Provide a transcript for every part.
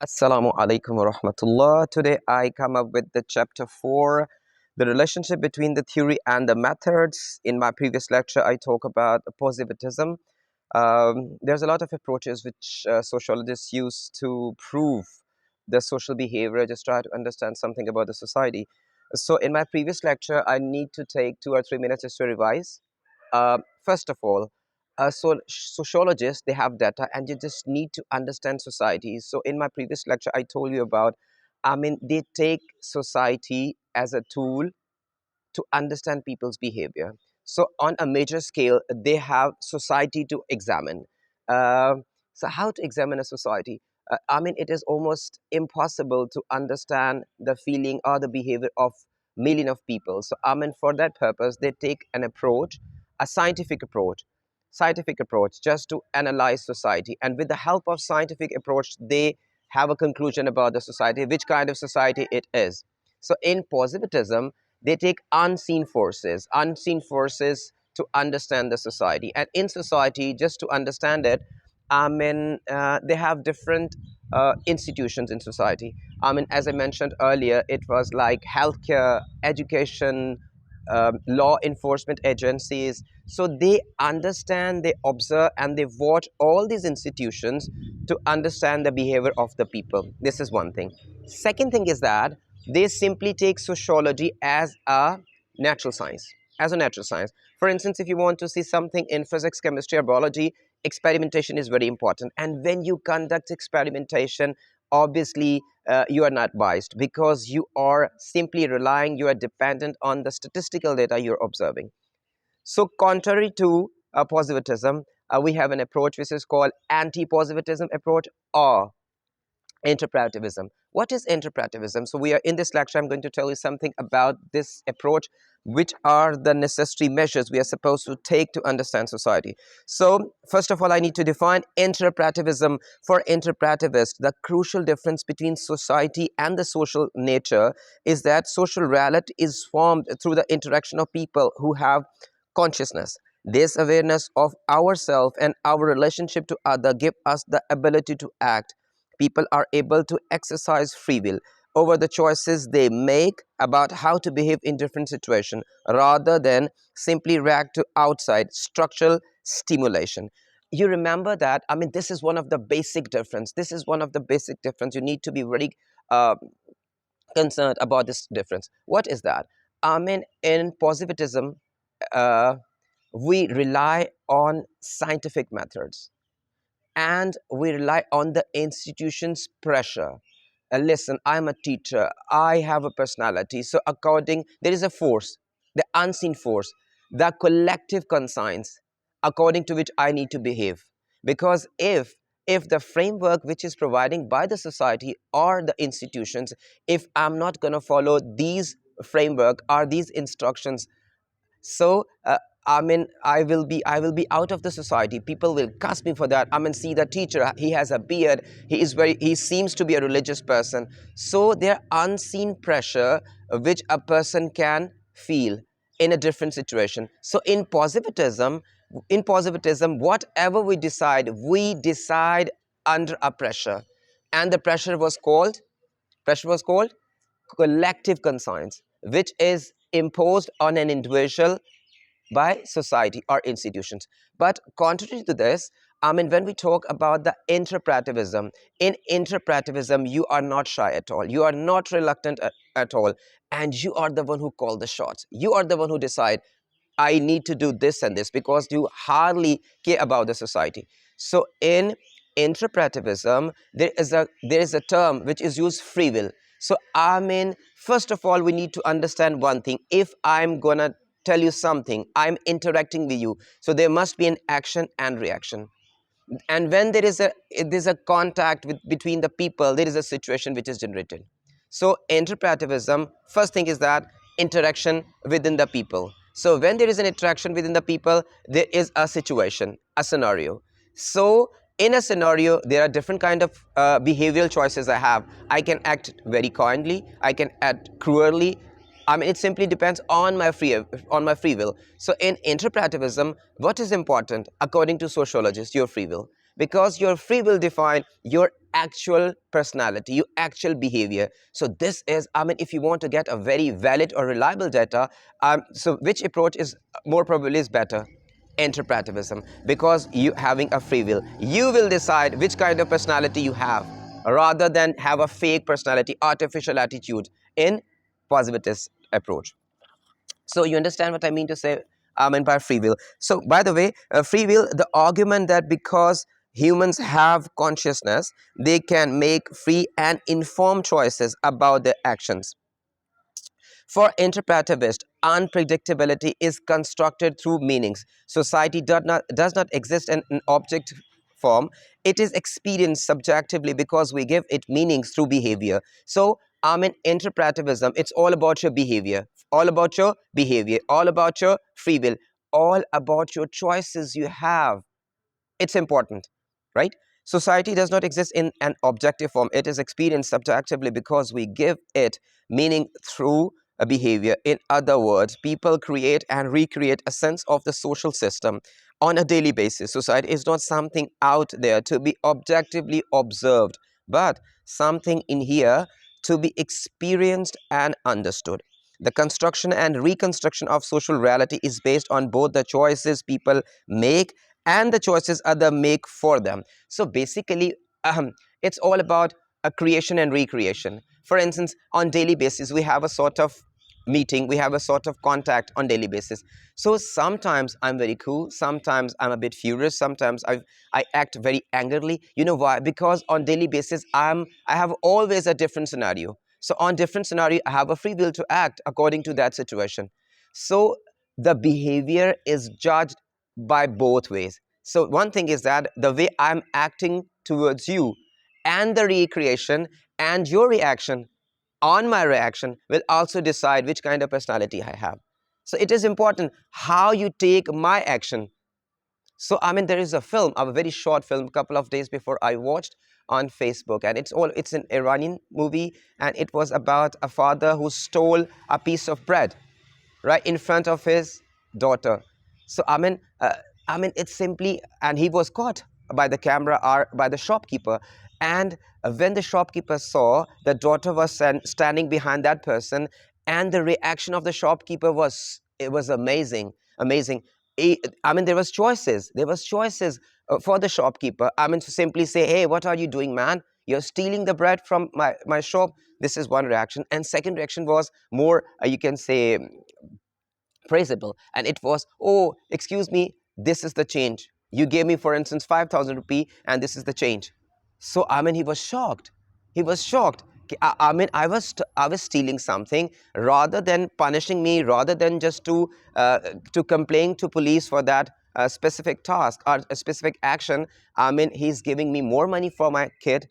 Assalamu alaikum wa rahmatullah. Today I come up with the chapter 4, the relationship between the theory and the methods. In my previous lecture, I talk about positivism. There's a lot of approaches which sociologists use to prove the social behavior, just try to understand something about the society. So in my previous lecture, I need to take 2 or 3 minutes just to revise. First of all, sociologists, they have data and you just need to understand society. So in my previous lecture I told you about, they take society as a tool to understand people's behavior. So on a major scale they have society to examine. uh, so how to examine a society? It is almost impossible to understand the feeling or the behavior of million of people. So for that purpose they take an approach, a scientific approach just to analyze society, and with the help of scientific approach they have a conclusion about the society, which kind of society it is. So in positivism they take unseen forces to understand the society, and in society, just to understand it, they have different institutions in society. As I mentioned earlier, it was like healthcare, education, law enforcement agencies. So they understand, they observe, and they watch all these institutions to understand the behavior of the people. This is one thing. Second thing is that they simply take sociology as a natural science. As a natural science. For instance, if you want to see something in physics, chemistry, or biology, experimentation is very important. And when you conduct experimentation, obviously you are not biased because you are simply relying, you are dependent on the statistical data you're observing. So, contrary to positivism, we have an approach which is called anti-positivism approach, or interpretivism. What is interpretivism? So we are in this lecture, I'm going to tell you something about this approach, which are the necessary measures we are supposed to take to understand society. So first of all, I need to define interpretivism. For interpretivists, the crucial difference between society and the social nature is that social reality is formed through the interaction of people who have consciousness. This awareness of ourselves and our relationship to other give us the ability to act. People are able to exercise free will over the choices they make about how to behave in different situations, rather than simply react to outside structural stimulation. You remember that? This is one of the basic difference. This is one of the basic difference. You need to be very uh, concerned about this difference. What is that? In positivism, uh, we rely on scientific methods and we rely on the institution's pressure. Listen, I'm a teacher, I have a personality, so according, there is a force, the unseen force, the collective conscience, according to which I need to behave. Because if the framework which is providing by the society or the institutions, if I'm not going to follow these framework or these instructions, so I will be out of the society. People will cast me for that. See the teacher, he has a beard, he seems to be a religious person. So there are unseen pressure which a person can feel in a different situation. So in positivism, whatever we decide under a pressure, and the pressure was called collective conscience, which is imposed on an individual by society or institutions. But contrary to this, when we talk about the interpretivism, in interpretivism, you are not shy at all. You are not reluctant at all. And you are the one who call the shots. You are the one who decide, I need to do this and this, because you hardly care about the society. So in interpretivism, there is a term which is used, free will. So first of all, we need to understand one thing. If I'm gonna tell you something, I'm interacting with you, so there must be an action and reaction. And when there's a contact between the people, there is a situation which is generated. So interpretivism, first thing is that interaction within the people. So when there is an interaction within the people, there is a situation, a scenario. So in a scenario, there are different kind of behavioral choices I have. I can act very kindly, I can act cruelly. It simply depends on my free will. So in interpretivism, what is important according to sociologists? Your free will, because your free will define your actual personality, your actual behavior. So this is, I mean, if you want to get a very valid or reliable data, so which approach is more probably is better? Interpretivism, because you having a free will, you will decide which kind of personality you have, rather than have a fake personality, artificial attitude in positivist approach. So you understand what I mean to say? I mean by free will. So by the way, free will, the argument that because humans have consciousness, they can make free and informed choices about their actions. For interpretivist, unpredictability is constructed through meanings. Society does not exist in an object form. It is experienced subjectively because we give it meanings through behavior. So, in interpretivism, it's all about your behavior, all about your behavior, all about your free will, all about your choices you have. It's important, right? Society does not exist in an objective form. It is experienced subjectively because we give it meaning through a behavior. In other words, people create and recreate a sense of the social system on a daily basis. Society is not something out there to be objectively observed, but something in here to be experienced and understood. The construction and reconstruction of social reality is based on both the choices people make and the choices other make for them. So basically, it's all about a creation and recreation. For instance, on daily basis, we have a sort of meeting, we have a sort of contact on daily basis. So sometimes I'm very cool, sometimes I'm a bit furious, sometimes I act very angrily. You know why? Because on daily basis, I have always a different scenario. So on different scenario, I have a free will to act according to that situation. So the behavior is judged by both ways. So one thing is that the way I'm acting towards you and the recreation and your reaction on my reaction will also decide which kind of personality I have. So it is important how you take my action. So I mean, there is a film, a very short film, a couple of days before I watched on Facebook, and it's an Iranian movie, and it was about a father who stole a piece of bread right in front of his daughter. So it's simply, and he was caught by the camera or by the shopkeeper. And when the shopkeeper saw the daughter was standing behind that person, and the reaction of the shopkeeper was, it was amazing, amazing. There was choices. There was choices for the shopkeeper. I mean, to simply say, "Hey, what are you doing, man? You're stealing the bread from my shop." This is one reaction, and second reaction was more, you can say, praisable, and it was, "Oh, excuse me, this is the change you gave me, for instance, 5,000 rupee, and this is the change." So I mean, he was shocked. He was shocked. I was stealing something, rather than punishing me, rather than just to complain to police for that specific task or a specific action. I mean, he's giving me more money for my kid.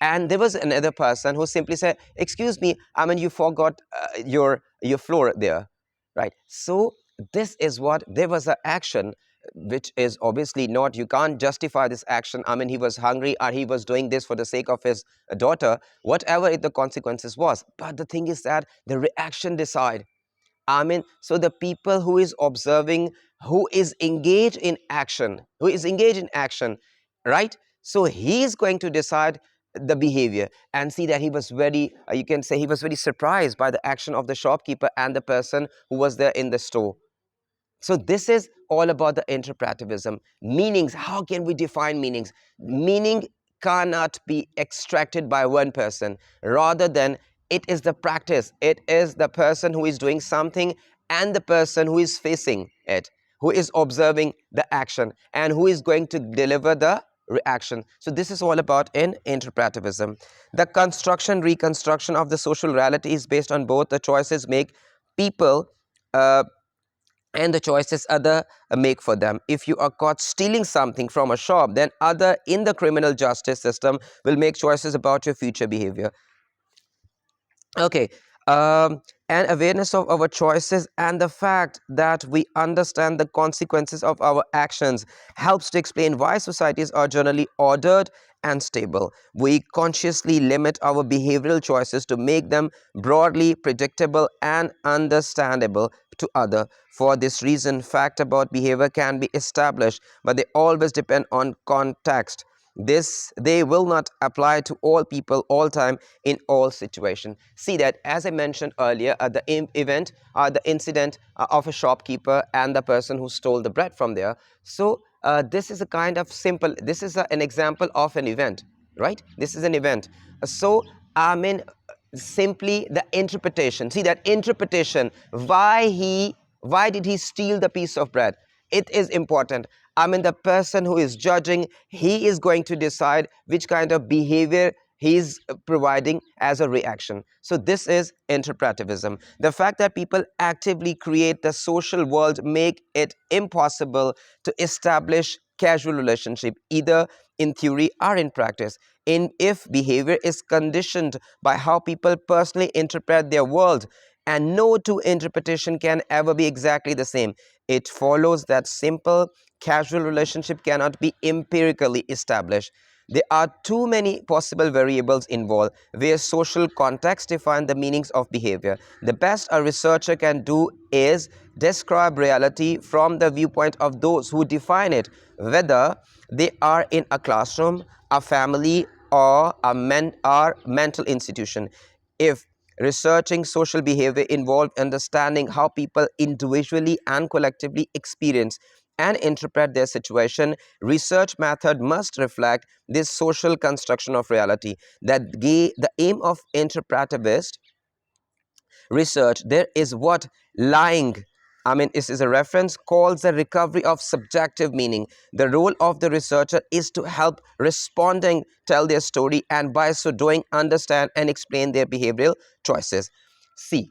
And there was another person who simply said, "Excuse me, I mean, you forgot your floor there," right? So this is what, there was an action which is obviously not, you can't justify this action. I mean, he was hungry, or he was doing this for the sake of his daughter, whatever the consequences was. But the thing is that the reaction decide. I mean, so the people who is observing, who is engaged in action, right? So he is going to decide the behavior, and see that he was very, you can say, he was very surprised by the action of the shopkeeper and the person who was there in the store. So this is all about the interpretivism. Meanings, how can we define meanings? Meaning cannot be extracted by one person, rather than it is the practice, it is the person who is doing something, and the person who is facing it, who is observing the action, and who is going to deliver the reaction. So this is all about in interpretivism. The construction reconstruction of the social reality is based on both the choices make people and the choices other make for them. If you are caught stealing something from a shop, then other in the criminal justice system will make choices about your future behavior. Okay. And awareness of our choices and the fact that we understand the consequences of our actions helps to explain why societies are generally ordered and stable. We consciously limit our behavioral choices to make them broadly predictable and understandable to other. For this reason, fact about behavior can be established, but they always depend on context. This, they will not apply to all people all time in all situation. See that, as I mentioned earlier, the event, the incident of a shopkeeper and the person who stole the bread from there. So this is a kind of simple, this is an example of an event, right? This is an event. So I mean, simply the interpretation, see that interpretation, why did he steal the piece of bread? It is important. I mean, the person who is judging, he is going to decide which kind of behavior he is providing as a reaction. So this is interpretivism. The fact that people actively create the social world make it impossible to establish casual relationship, either in theory or in practice. In if behavior is conditioned by how people personally interpret their world, and no two interpretation can ever be exactly the same, it follows that simple casual relationship cannot be empirically established. There are too many possible variables involved where social context define the meanings of behavior. The best a researcher can do is describe reality from the viewpoint of those who define it, whether they are in a classroom, a family, or or mental institution. If researching social behavior involved understanding how people individually and collectively experience and interpret their situation, research method must reflect this social construction of reality. The aim of interpretivist research there is what lying, I mean, this is a reference, calls the recovery of subjective meaning. The role of the researcher is to help responding tell their story, and by so doing understand and explain their behavioral choices. See,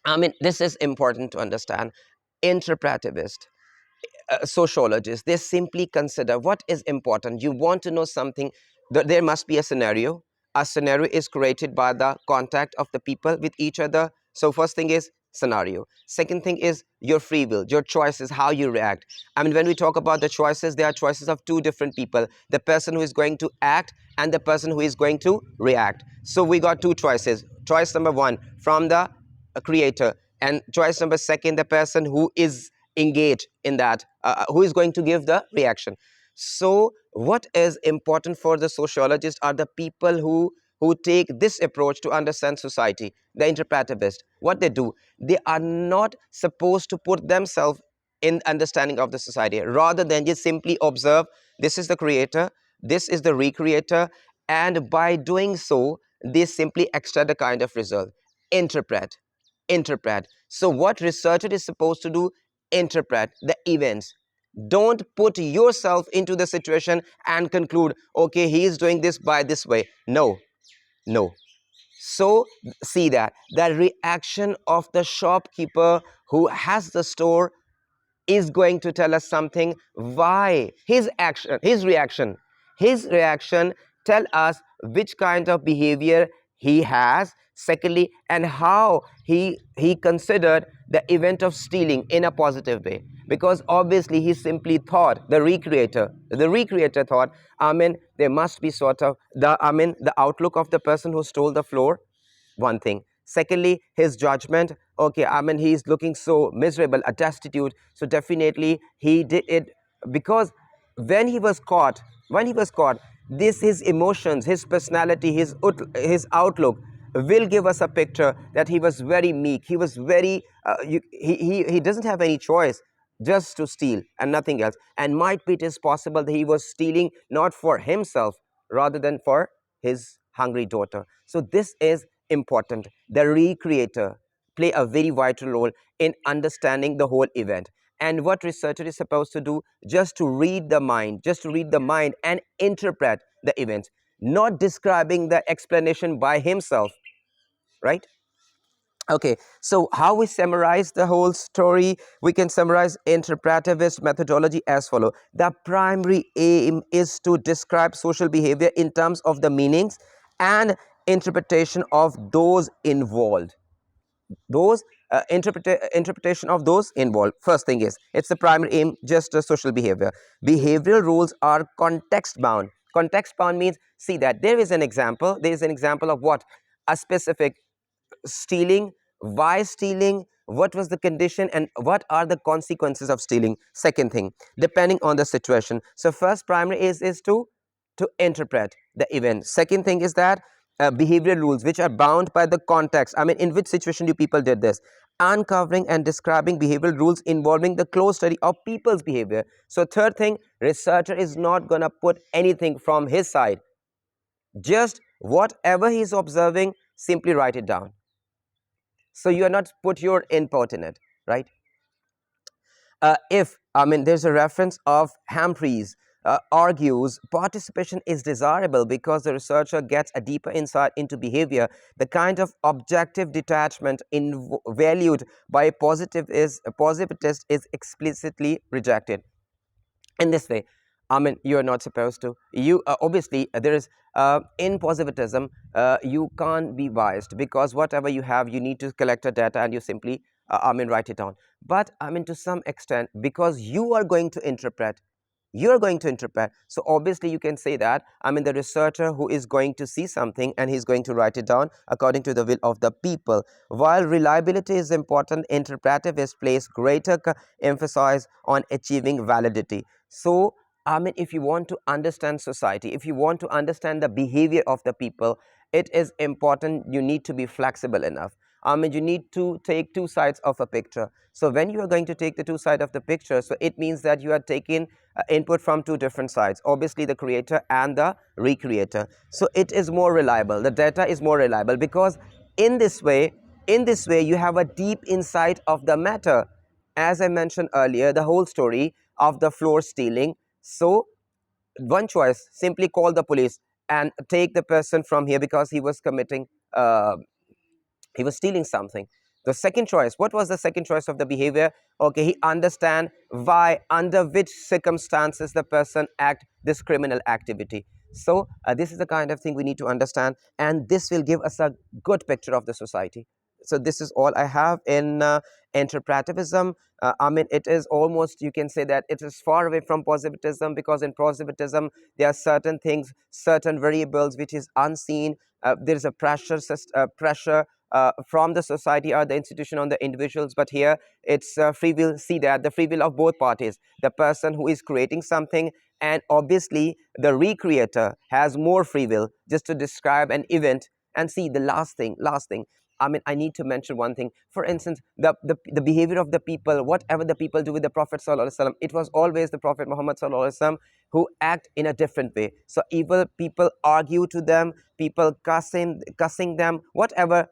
I mean, this is important to understand. Interpretivist sociologists, they simply consider what is important. You want to know something, there must be a scenario. A scenario is created by the contact of the people with each other. So first thing is scenario, second thing is your free will, your choices, how you react. I mean, when we talk about the choices, there are choices of two different people, the person who is going to act and the person who is going to react. So we got two choices. Choice number one from the creator, and choice number second, the person who is engaged in that, who is going to give the reaction. So what is important for the sociologist are the people who take this approach to understand society. The interpretivist, what they do, they are not supposed to put themselves in understanding of the society, rather than just simply observe, this is the creator, this is the recreator, and by doing so they simply extract a kind of result. Interpret interpret. So what researcher is supposed to do? Interpret the events. Don't put yourself into the situation and conclude, okay, he is doing this by this way. No, no. So see that the reaction of the shopkeeper who has the store is going to tell us something. Why his reaction tell us which kind of behavior he has, secondly, and how he considered the event of stealing in a positive way. Because obviously he simply thought, the recreator thought, I mean, there must be sort of the outlook of the person who stole the floor, one thing. Secondly, his judgment. Okay, I mean, he's looking so miserable, a destitute. So definitely he did it because when he was caught, this his emotions, his personality, his outlook will give us a picture that he was very meek. He was very he doesn't have any choice just to steal and nothing else. And might be it is possible that he was stealing not for himself rather than for his hungry daughter. So this is important. The recreator play a very vital role in understanding the whole event. And what researcher is supposed to do? Just to read the mind and interpret the events, not describing the explanation by himself, right? Okay, so how we summarize the whole story? We can summarize interpretivist methodology as follow. The primary aim is to describe social behavior in terms of the meanings and interpretation of those involved. Those interpretation of those involved. First thing is, it's the primary aim, just a social behavior. Behavioral rules are context bound. Context bound means, see that there is an example of what? A specific stealing, why stealing, what was the condition, and what are the consequences of stealing. Second thing, depending on the situation. So first primary is to to interpret the event. Second thing is that behavioral rules which are bound by the context. I mean, in which situation do people did this? Uncovering and describing behavioral rules involving the close study of people's behavior. So third thing, researcher is not going to put anything from his side. Just whatever he's observing, simply write it down. So you are not put your input in it, right? If I mean, there's a reference of Humphreys argues participation is desirable because the researcher gets a deeper insight into behavior. The kind of objective detachment valued by a positivist is explicitly rejected. In this way, I mean, you are not supposed to. You obviously there is in positivism, you can't be biased because whatever you have, you need to collect the data and you simply, I mean, write it down. But I mean, to some extent, because you are going to interpret, you're going to interpret. So obviously you can say that, I mean, the researcher who is going to see something and he's going to write it down according to the will of the people. While reliability is important, interpretivist place greater emphasis on achieving validity. So I mean, if you want to understand society, if you want to understand the behavior of the people, it is important you need to be flexible enough. I mean, you need to take two sides of a picture. So when you are going to take the two sides of the picture, so it means that you are taking input from two different sides, obviously the creator and the recreator. So it is more reliable. The data is more reliable because in this way, you have a deep insight of the matter. As I mentioned earlier, the whole story of the floor stealing. So one choice, simply call the police and take the person from here because he was committing he was stealing something. The second choice, what was the second choice of the behavior? Okay, he understand why, under which circumstances the person act this criminal activity. So this is the kind of thing we need to understand, and this will give us a good picture of the society. So this is all I have in interpretivism. I mean, it is almost, you can say that it is far away from positivism, because in positivism there are certain things, certain variables which is unseen. There is a pressure from the society or the institution on the individuals, but here it's free will. See that the free will of both parties, the person who is creating something and obviously the recreator has more free will just to describe an event. And see, the last thing, I mean, I need to mention one thing. For instance, the behavior of the people, whatever the people do with the Prophet Sallallahu Alaihi Wasallam, it was always the Prophet Muhammad Sallallahu Alaihi Wasallam who act in a different way. So evil people argue to them, people cussing them, whatever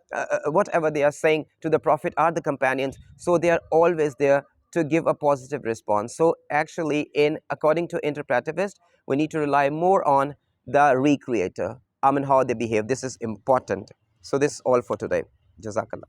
they are saying to the Prophet are the companions. So they are always there to give a positive response. So actually, in according to interpretivist, we need to rely more on the recreator. I mean, how they behave. This is important. So this is all for today. Jazakallah.